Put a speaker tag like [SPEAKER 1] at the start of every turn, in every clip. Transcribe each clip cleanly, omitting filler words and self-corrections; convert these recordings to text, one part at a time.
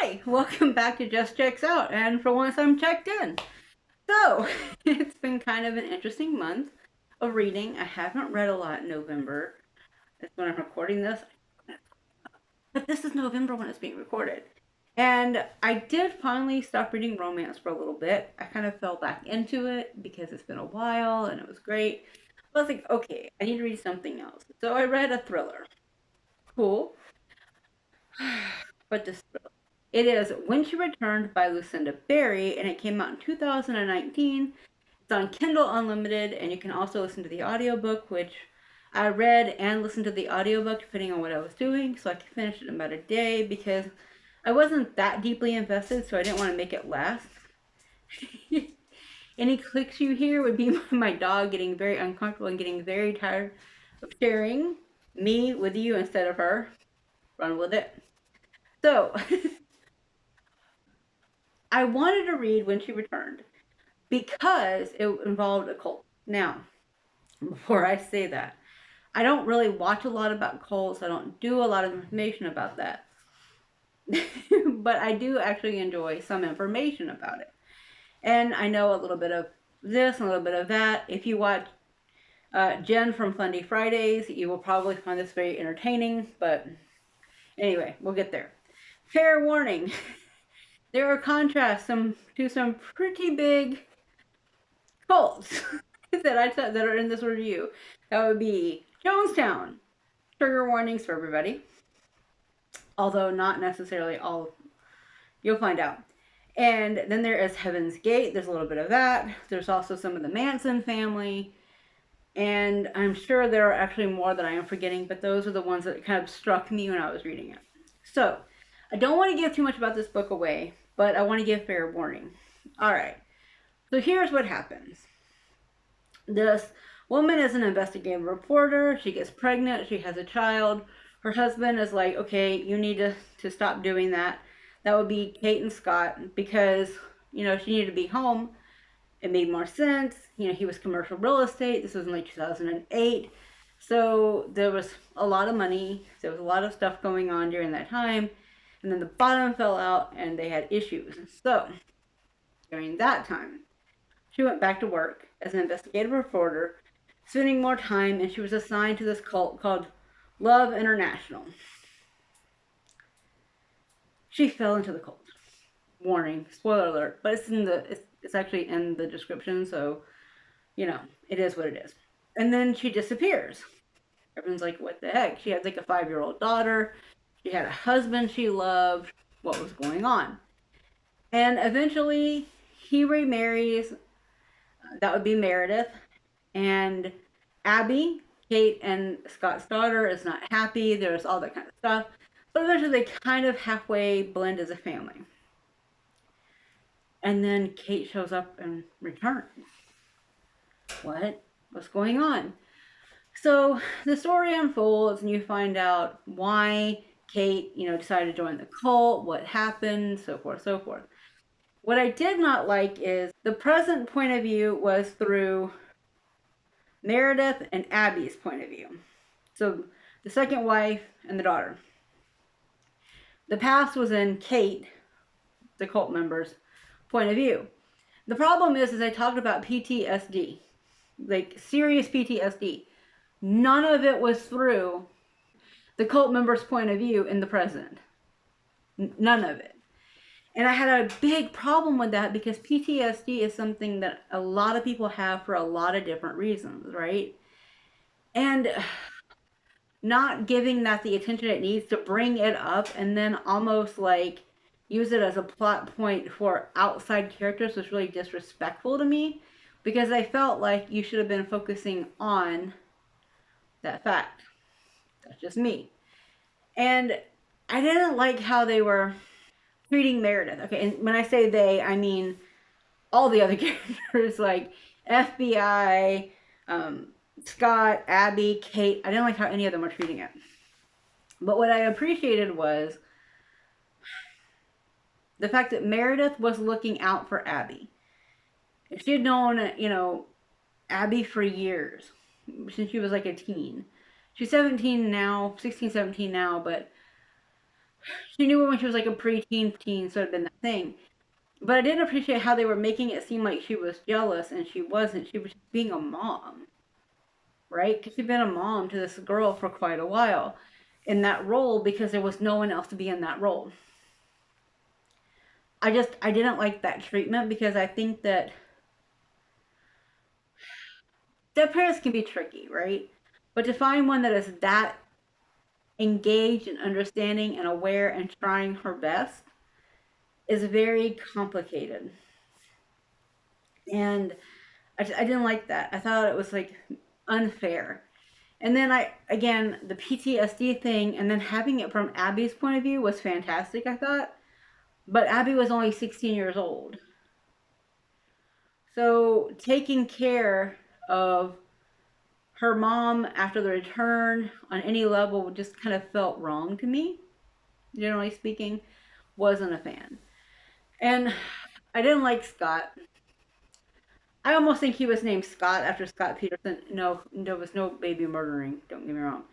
[SPEAKER 1] Hi, welcome back to Just Checks Out, and for once I'm checked in. So, it's been kind of an interesting month of reading. I haven't read a lot in November. That's when I'm recording this. But this is November when it's being recorded. And I did finally stop reading romance for a little bit. I kind of fell back into it because it's been a while and it was great. But I was like, okay, I need to read something else. So I read a thriller. Cool. But this it is When She Returned by Lucinda Berry, and it came out in 2019. It's on Kindle Unlimited, and you can also listen to the audiobook, which I read and listened to the audiobook depending on what I was doing, so I could finish it in about a day because I wasn't that deeply invested, so I didn't want to make it last. Any clicks you hear would be my dog getting very uncomfortable and getting very tired of sharing me with you instead of her. Run with it. So, I wanted to read When She Returned because it involved a cult. Now, before I say that, I don't really watch a lot about cults. I don't do a lot of information about that. But I do actually enjoy some information about it. And I know a little bit of this and a little bit of that. If you watch Jen from Fundy Fridays, you will probably find this very entertaining. But anyway, we'll get there. Fair warning. There are contrasts to some pretty big cults that are in this review. That would be Jonestown. Trigger warnings for everybody, although not necessarily all. You'll find out. And then there is Heaven's Gate. There's a little bit of that. There's also some of the Manson family. And I'm sure there are actually more that I am forgetting, but those are the ones that kind of struck me when I was reading it. So, I don't want to give too much about this book away, but I want to give fair warning. All right. So here's what happens. This woman is an investigative reporter. She gets pregnant. She has a child. Her husband is like, okay, you need to stop doing that. That would be Kate and Scott because, she needed to be home. It made more sense. He was commercial real estate. This was in like 2008. So there was a lot of money. There was a lot of stuff going on during that time. And then the bottom fell out and they had issues. So during that time, she went back to work as an investigative reporter, spending more time, and she was assigned to this cult called Love International. She fell into the cult. Warning, spoiler alert, but it's actually in the description, so it is what it is. And then she disappears. Everyone's like, what the heck? She had like a 5-year-old daughter. She had a husband she loved. What was going on? And eventually, he remarries. That would be Meredith. And Abby, Kate and Scott's daughter, is not happy. There's all that kind of stuff. But eventually they kind of halfway blend as a family. And then Kate shows up and returns. What's going on? So the story unfolds and you find out why Kate, decided to join the cult, what happened, so forth, so forth. What I did not like is the present point of view was through Meredith and Abby's point of view. So the second wife and the daughter. The past was in Kate, the cult member's point of view. The problem is I talked about PTSD, like serious PTSD. None of it was through the cult member's point of view in the present. None of it. And I had a big problem with that because PTSD is something that a lot of people have for a lot of different reasons, right? And not giving that the attention it needs to bring it up and then almost like use it as a plot point for outside characters was really disrespectful to me because I felt like you should have been focusing on that fact. That's just me. And I didn't like how they were treating Meredith. Okay, and when I say they, I mean all the other characters like FBI, Scott, Abby, Kate. I didn't like how any of them were treating it. But what I appreciated was the fact that Meredith was looking out for Abby. She had known, Abby for years, since she was like a teen. She's 17 now, 16, 17 now, but She knew when she was like a preteen, teen, so it had been that thing. But I didn't appreciate how they were making it seem like she was jealous, and she wasn't. She was just being a mom, right? Because she'd been a mom to this girl for quite a while in that role because there was no one else to be in that role. I didn't like that treatment because I think that step parents can be tricky, right? But to find one that is that engaged and understanding and aware and trying her best is very complicated. And I didn't like that. I thought it was like unfair. And then again, the PTSD thing and then having it from Abby's point of view was fantastic, I thought. But Abby was only 16 years old. So taking care of her mom after the return on any level just kind of felt wrong to me, generally speaking. Wasn't a fan. And I didn't like Scott. I almost think he was named Scott after Scott Peterson. No, there was no baby murdering, don't get me wrong.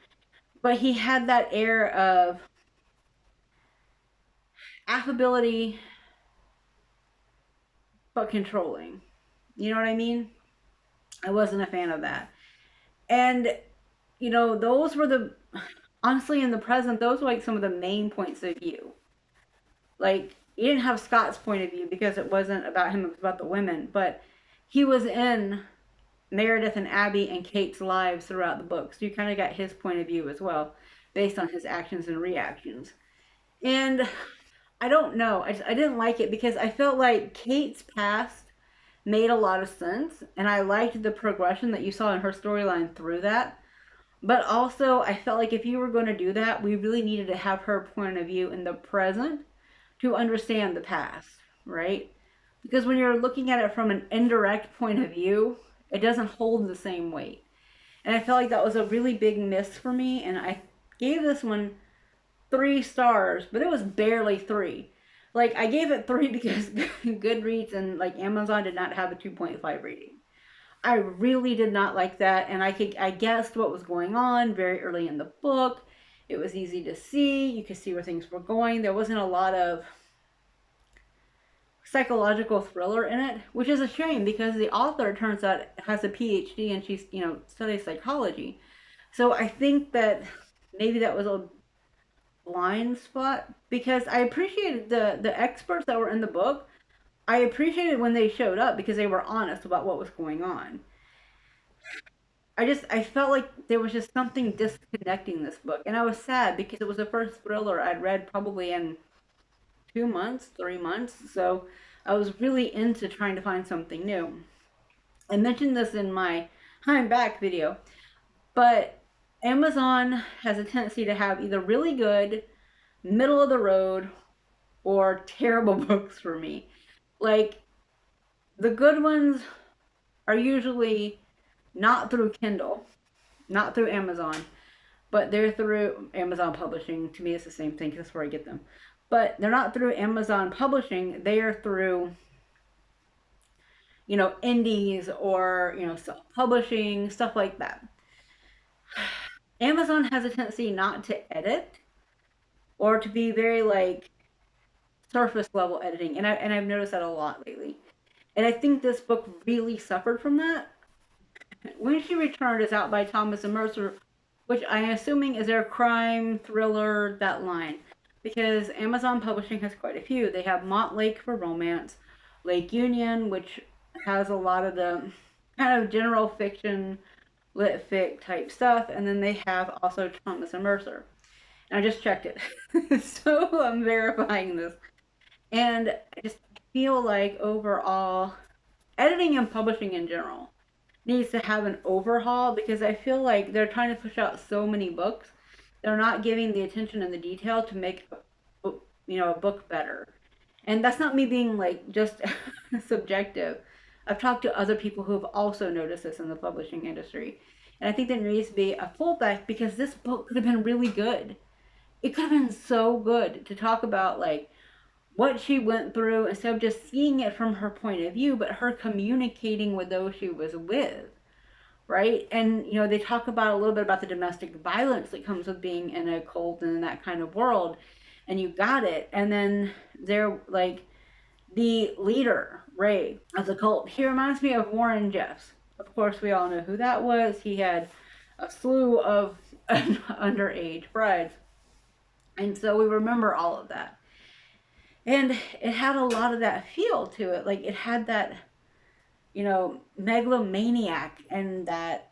[SPEAKER 1] But he had that air of affability but controlling. You know what I mean? I wasn't a fan of that. And, those were honestly, in the present, those were like some of the main points of view. Like, you didn't have Scott's point of view because it wasn't about him, it was about the women. But he was in Meredith and Abby and Kate's lives throughout the book. So you kind of got his point of view as well, based on his actions and reactions. And I don't know. I didn't like it because I felt like Kate's past made a lot of sense. And I liked the progression that you saw in her storyline through that. But also, I felt like if you were going to do that, we really needed to have her point of view in the present to understand the past, right? Because when you're looking at it from an indirect point of view, it doesn't hold the same weight. And I felt like that was a really big miss for me. And I gave this one 3 stars, but it was barely three. Like, I gave it three because Goodreads and like Amazon did not have a 2.5 rating. I really did not like that, and I guessed what was going on very early in the book. It was easy to see. You could see where things were going. There wasn't a lot of psychological thriller in it, which is a shame because the author turns out has a PhD and she's studies psychology. So I think that maybe that was a blind spot because I appreciated the experts that were in the book. I appreciated when they showed up because they were honest about what was going on. I felt like there was just something disconnecting this book, and I was sad because it was the first thriller I'd read probably in 2 months, 3 months. So I was really into trying to find something new. I mentioned this in my I'm back video, but Amazon has a tendency to have either really good, middle of the road, or terrible books for me. Like, the good ones are usually not through Kindle, not through Amazon, but they're through Amazon Publishing. To me, it's the same thing because that's where I get them. But they're not through Amazon Publishing. They are through, indies or, self-publishing, stuff like that. Amazon has a tendency not to edit or to be very like surface level editing. And I've noticed that a lot lately. And I think this book really suffered from that. When She Returned is out by Thomas and Mercer, which I'm assuming is their crime thriller, that line. Because Amazon Publishing has quite a few. They have Montlake for romance, Lake Union, which has a lot of the kind of general fiction, lit fic type stuff, and then they have also Thomas and Mercer. And I just checked it. So I'm verifying this. And I just feel like overall, editing and publishing in general needs to have an overhaul because I feel like they're trying to push out so many books. They're not giving the attention and the detail to make a book better. And that's not me being like just subjective. I've talked to other people who have also noticed this in the publishing industry. And I think there needs to be a pullback because this book could have been really good. It could have been so good to talk about like what she went through instead of just seeing it from her point of view, but her communicating with those she was with, right? And they talk about a little bit about the domestic violence that comes with being in a cult and in that kind of world. and you got it. And then they're like, the leader, Ray, of the cult, he reminds me of Warren Jeffs. Of course, we all know who that was. He had a slew of underage brides. And so we remember all of that. And it had a lot of that feel to it. Like it had that, megalomaniac and that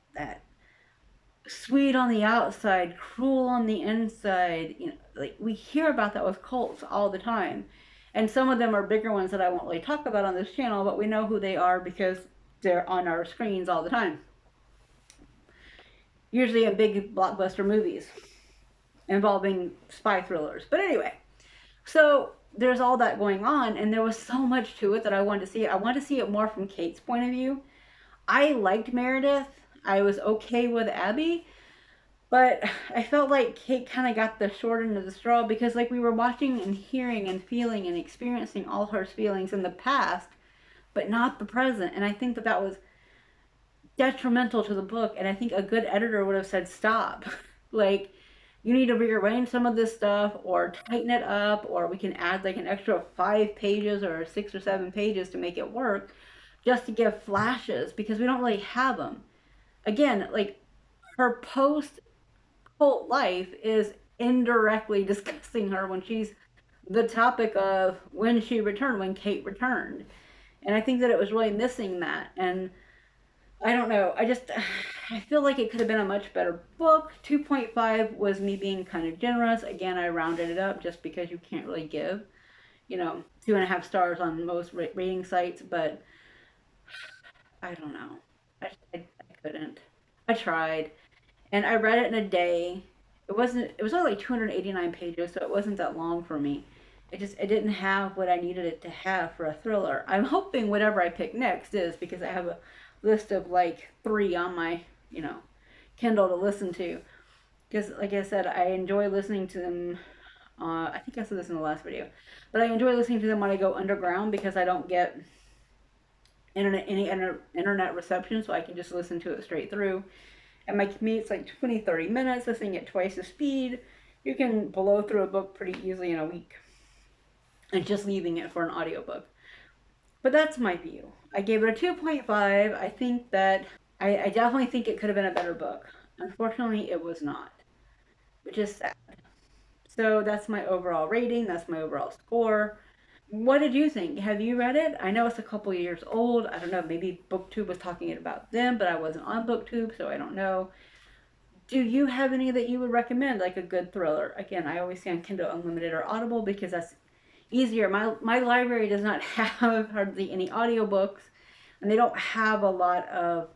[SPEAKER 1] sweet on the outside, cruel on the inside. Like we hear about that with cults all the time. And some of them are bigger ones that I won't really talk about on this channel, but we know who they are because they're on our screens all the time. Usually in big blockbuster movies involving spy thrillers. But anyway, so there's all that going on, and there was so much to it that I wanted to see. I wanted to see it more from Kate's point of view. I liked Meredith. I was okay with Abby, but I felt like Kate kind of got the short end of the straw because, like, we were watching and hearing and feeling and experiencing all her feelings in the past, but not the present. And I think that was detrimental to the book. And I think a good editor would have said, stop. Like, you need to rearrange some of this stuff or tighten it up, or we can add like an extra 5 pages or 6 or 7 pages to make it work, just to give flashes, because we don't really have them. Again, like, her post cult life is indirectly discussing her when she's the topic of when she returned, when Kate returned. And I think that it was really missing that. And I don't know. I feel like it could have been a much better book. 2.5 was me being kind of generous. Again, I rounded it up just because you can't really give, 2.5 stars on most rating sites. But I don't know. I couldn't. I tried. And I read it in a day. It was only like 289 pages, so it wasn't that long for me. It didn't have what I needed it to have for a thriller. I'm hoping whatever I pick next is, because I have a list of like 3 on my, Kindle to listen to. Because like I said, I enjoy listening to them. I think I said this in the last video, but I enjoy listening to them when I go underground because I don't get internet reception, so I can just listen to it straight through. And my commute's like 20-30 minutes, listening at twice the speed. You can blow through a book pretty easily in a week. And just leaving it for an audiobook. But that's my view. I gave it a 2.5. I think that, I definitely think it could have been a better book. Unfortunately, it was not. Which is sad. So that's my overall rating. That's my overall score. What did you think? Have you read it? I know it's a couple years old. I don't know. Maybe BookTube was talking about them, but I wasn't on BookTube, so I don't know. Do you have any that you would recommend, like a good thriller? Again, I always say on Kindle Unlimited or Audible because that's easier. My library does not have hardly any audiobooks, and they don't have a lot of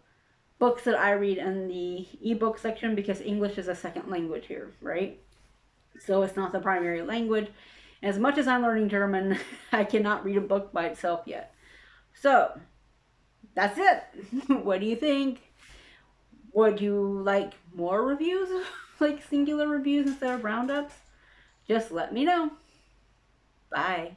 [SPEAKER 1] books that I read in the ebook section because English is a second language here, right? So it's not the primary language. As much as I'm learning German, I cannot read a book by itself yet. So, that's it. What do you think? Would you like more reviews? Like singular reviews instead of roundups? Just let me know. Bye.